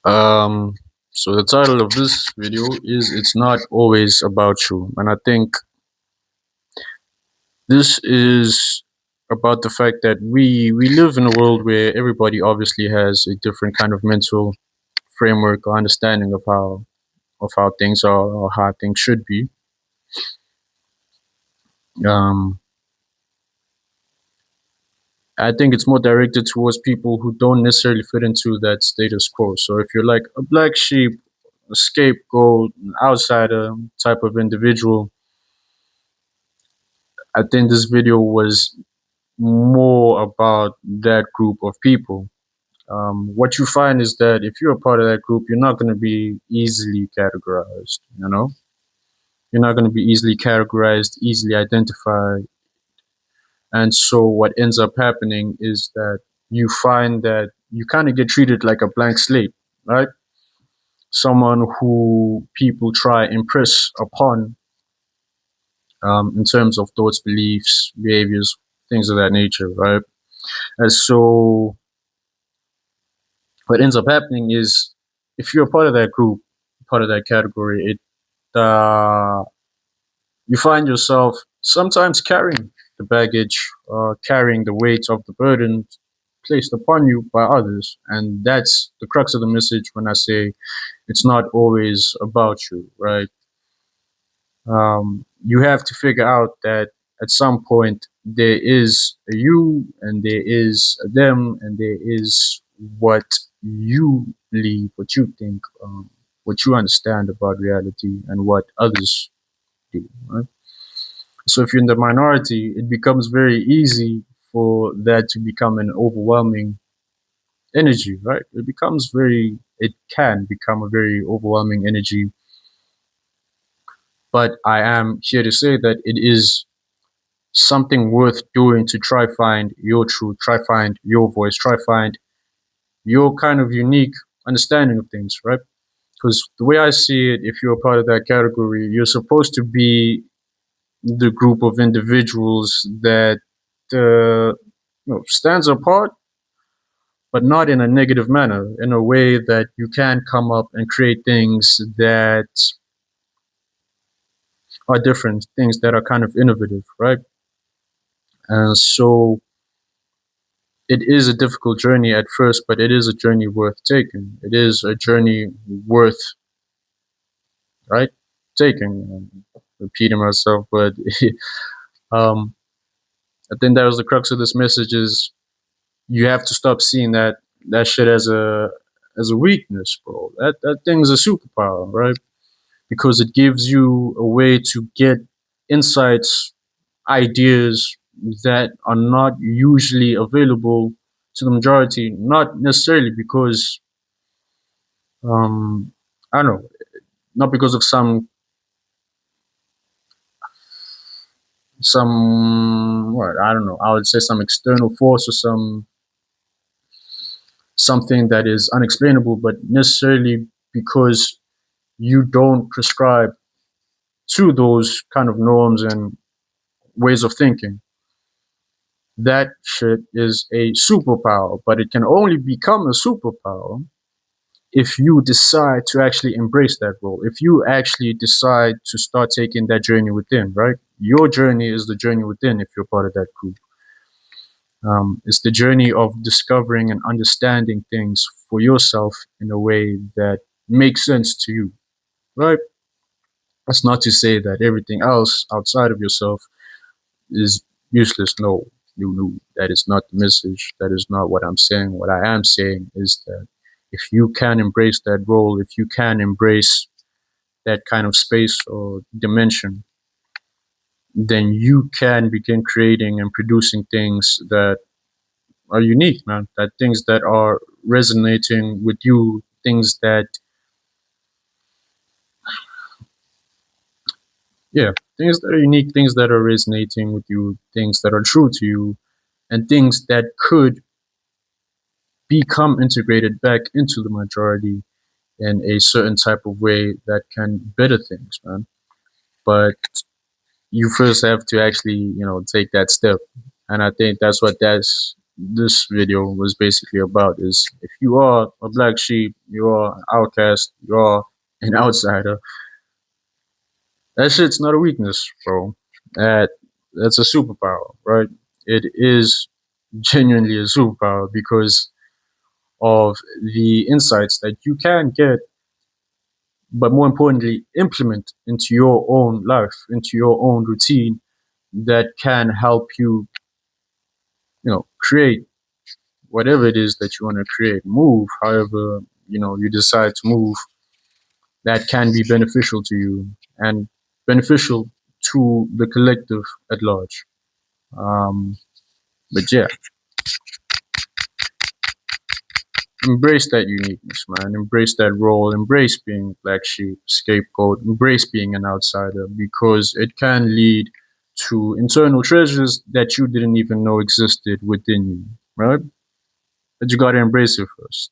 Um, so the title of this video is "It's Not Always About You," and I think this is about the fact that we live in a world where everybody obviously has a different kind of mental framework or understanding of how things are or how things should be. Um, I think it's more directed towards people who don't necessarily fit into that status quo. So if you're like a black sheep, a scapegoat, an outsider type of individual, I think this video was more about that group of people. What you find is that if you're a part of that group, you're not going to be easily categorized. You're not going to be easily categorized, easily identified. And so what ends up happening is that you find that you kind of get treated like a blank slate, right? Someone who people try impress upon in terms of thoughts, beliefs, behaviors, things of that nature, right? And so what ends up happening is if you're a part of that group, part of that category, uh, you find yourself sometimes carrying the baggage, carrying the weight of the burden placed upon you by others. And that's the crux of the message when I say it's not always about you, right? You have to figure out that at some point there is a you and there is a them and there is what you believe, what you think, what you understand about reality and what others do, right? So if you're in the minority, it becomes very easy for that to become an overwhelming energy, right? It can become a very overwhelming energy. But I am here to say that it is something worth doing to try find your truth, try find your voice, try find your kind of unique understanding of things, right? Because the way I see it, if you're a part of that category, you're supposed to be the group of individuals that stands apart, but not in a negative manner, in a way that you can come up and create things that are different, things that are kind of innovative, right? And so it is a difficult journey at first, but it is a journey worth taking. It is a journey worth, right, taking. Repeating myself, but um, I think that was the crux of this message: is you have to stop seeing that shit as a weakness, bro. That thing is a superpower, right? Because it gives you a way to get insights, ideas that are not usually available to the majority, not necessarily because um I don't know, not because of some what I don't know, I would say some external force or something that is unexplainable, but necessarily because you don't prescribe to those kind of norms and ways of thinking. That shit is a superpower, but it can only become a superpower if you decide to actually embrace that role, if you actually decide to start taking that journey within, right? Your journey is the journey within if you're part of that group. It's the journey of discovering and understanding things for yourself in a way that makes sense to you, right? That's not to say that everything else outside of yourself is useless. No, that is not the message. That is not what I'm saying. What I am saying is that if you can embrace that role, if you can embrace that kind of space or dimension, then you can begin creating and producing things that are unique, man. That things that are resonating with you, things that, yeah, things that are unique, things that are resonating with you, things that are true to you, and things that could become integrated back into the majority in a certain type of way that can better things, man. But you first have to actually, take that step. And I think that's what this video was basically about is if you are a black sheep, you are an outcast, you are an outsider, that shit's not a weakness, bro. That's a superpower, right? It is genuinely a superpower because of the insights that you can get, but more importantly, implement into your own life, into your own routine that can help you, create whatever it is that you want to create, move however, you decide to move that can be beneficial to you and beneficial to the collective at large. Um, but yeah, embrace that uniqueness, man. Embrace that role. Embrace being black sheep, scapegoat. Embrace being an outsider because it can lead to internal treasures that you didn't even know existed within you, right? But you gotta embrace it first.